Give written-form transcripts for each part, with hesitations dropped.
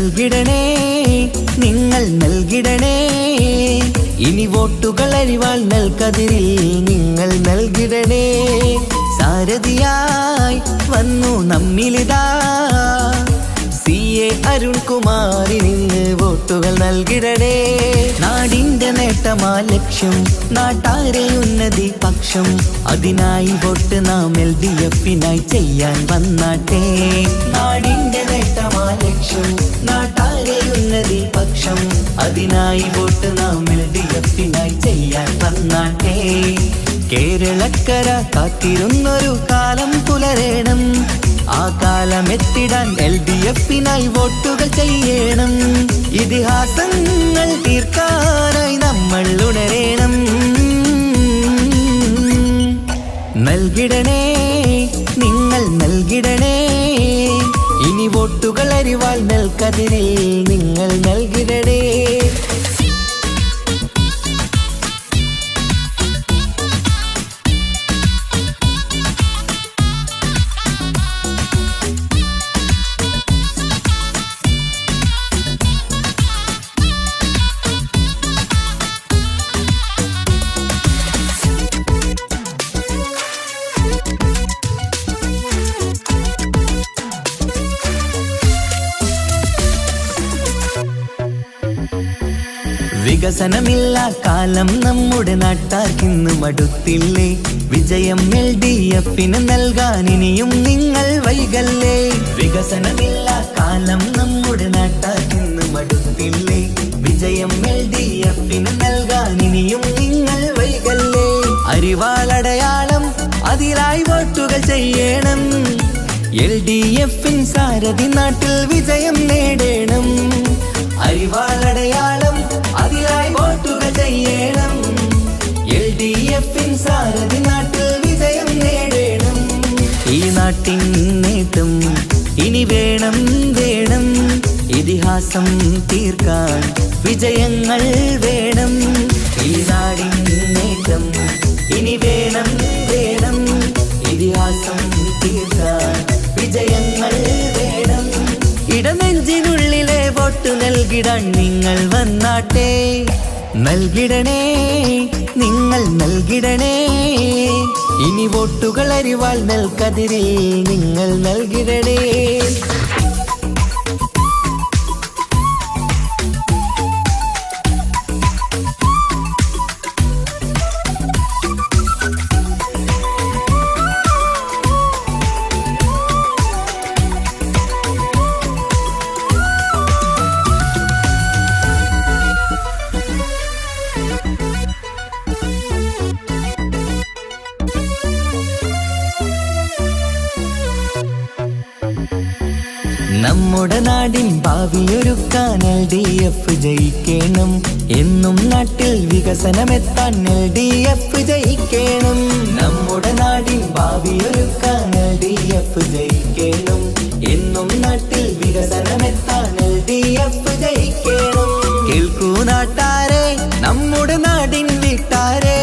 നൽകിടണേ, നിങ്ങൾ നൽകിടണേ. ഇനി വോട്ടുകൾ അരിവാൾ നൽകതിരിൽ നിങ്ങൾ നൽകിടണേ. സാരഥിയായി വന്നു നമ്മിലിതാ CA അരുൺകുമാറിന് വോട്ടുകൾ നൽകിടണേ. നാടിന്റെ നേട്ടമാ ലക്ഷ്യം, നാട്ടാരെ ഉന്നതി പക്ഷം. അതിനായി വോട്ട് നാം LDF-നായി ചെയ്യാൻ വന്നാട്ടെ. നാടിന്റെ നേട്ടമാ ലക്ഷ്യം, നാട്ടാരെ ഉന്നതി പക്ഷം. അതിനായി വോട്ട് നാം LDF-നായി ചെയ്യാൻ വന്നാട്ടെ. കേരളക്കര കാത്തിരുന്നൊരു കാലം പുലരേണം. ആ കാലമെത്തിടാൻ LDF-നായി വോട്ടുകൾ ചെയ്യണം. ഇതിഹാസങ്ങൾ തീർക്കാനായി നമ്മൾ ഉണരേണം. നൽകിടണേ, നിങ്ങൾ നൽകിടണേ. ഇനി വോട്ടുകൾ അരിവാൾ നൽകതിരിൽ നിങ്ങൾ നൽകിടണേ. വികസനമില്ല കാലം നമ്മുടെ നാട്ടാർക്കിന്ന് മടുത്തില്ലേ. വിജയം LDF-ന് നൽകാൻ ഇനിയും നിങ്ങൾ വൈകല്ലേ. വികസനമില്ല കാലം നമ്മുടെ നാട്ടാർക്കിന്ന് മടുത്തില്ലേ. വിജയം LDF-ന് നൽകാൻ ഇനിയും നിങ്ങൾ വൈകല്ലേ. അരിവാളടയാളം അതിലായി വോട്ടുകൾ ചെയ്യണം. LDF-ൻ സാരഥി നാട്ടിൽ വിജയം നേടണം. അരിവാളടയാളം അതിലായി വോട്ടുകൾ ചെയ്യണം. LDF-ൻ സാരഥി നാട്ടിൽ വിജയം നേടണം. ഈ നാട്ടിൻ നേട്ടം ഇനി വേണം വേണം. ഇതിഹാസം തീർക്കാൻ വിജയങ്ങൾ വേണം. ഈ നാടിൻ നേട്ടം ഇനി വേണം വേണം. ഇതിഹാസം തീർക്കാൻ വിജയങ്ങൾ വേണം. ഇടനെഞ്ചിനുള്ളിലെ വോട്ട് നൽകിടാൻ നിങ്ങൾ വന്നാട്ടെ. നൽകിടണേ, നിങ്ങൾ നൽകിടണേ. ഇനി വോട്ടുകൾ അരിവാൾ നൽകതിരിൽ നിങ്ങൾ നൽകിടണേ. നമ്മുടെ നാടിൻ ഭാവിയൊരുക്കാൻ LDF ജയിക്കണം. എന്നും നാട്ടിൽ വികസനമെത്താൻ LDF ജയിക്കണം. നമ്മുടെ നാടിൻ ഭാവിയൊരുക്കാൻ LDF ജയിക്കണം. എന്നും നാട്ടിൽ വികസനമെത്താൻ LDF ജയിക്കണം. കേൾക്കൂ നാട്ടാരെ, നമ്മുടെ നാടിൻ വീട്ടാരെ,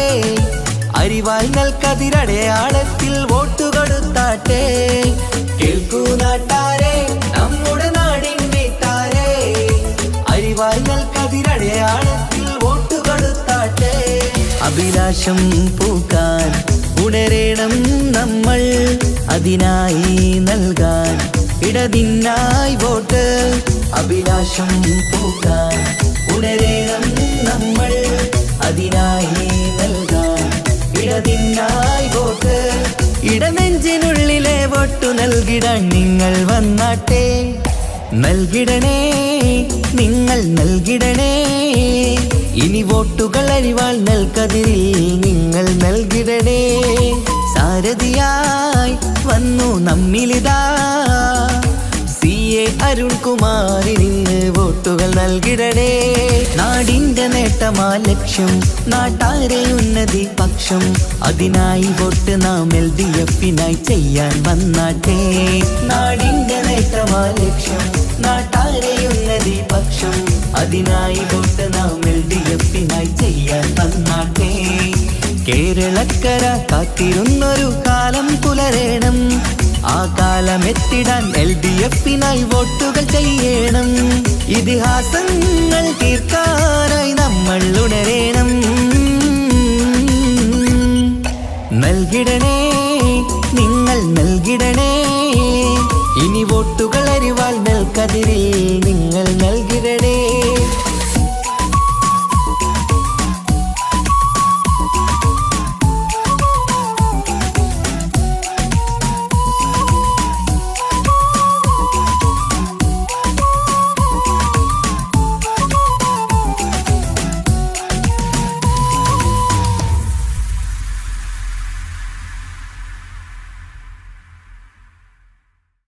അരിവാൾ നൽകതിരടയാളത്തിൽ വോട്ട് കൊടുത്താട്ടെ. കേൾക്കൂ നാട്ടാരെ, നമ്മുടെ നാടിൻ വീട്ടാരെ, അരിവാൾ നൽകതിരടയാളത്തിൽ വോട്ട് കൊടുത്താട്ടെ. അഭിലാഷം പൂക്കാൻ ഉണരേണം നമ്മൾ. അതിനായി നൽകാൻ ഇടതിനായി വോട്ട്. അഭിലാഷം പൂക്കാൻ ഉണരേണം നമ്മൾ. അതിനായി നൽകാൻ ഇടതിനായി വോട്ട്. ഇടനെഞ്ചിനുള്ളിലെ വോട്ടു നൽകിടാൻ നിങ്ങൾ വന്നാട്ടെ. നൽകിടണേ, നിങ്ങൾ നൽകിടണേ. ഇനി വോട്ടുകൾ അരിവാൾ നൽകതിരിൽ നിങ്ങൾ നൽകിടണേ. സാരഥിയായി വന്നു നമ്മിലിതാ CA അരുൺകുമാറിന് വോട്ടുകൾ നൽകിടണേ. നാടിന്റെ നേട്ടമാ ലക്ഷ്യം, നാട്ടാരെ ഉന്നതി പക്ഷം. അതിനായി വോട്ട് നാം LDF-നായി ചെയ്യാൻ വന്നാട്ടെ. നാടിന്റെ നേട്ടമാ ലക്ഷ്യം, നാട്ടാരെ ഉന്നതി പക്ഷം. അതിനായി വോട്ട് നാം LDF-നായി ചെയ്യാൻ വന്നാട്ടെ. കേരളക്കര കാത്തിരുന്നൊരു കാലം പുലരേണം. ആ കാലമെത്തിടാൻ LDF-നായി വോട്ടുകൾ ചെയ്യണം. ഇതിഹാസങ്ങൾ തീർക്കാനായി നമ്മൾ ഉണരേണം. നൽകിടണേ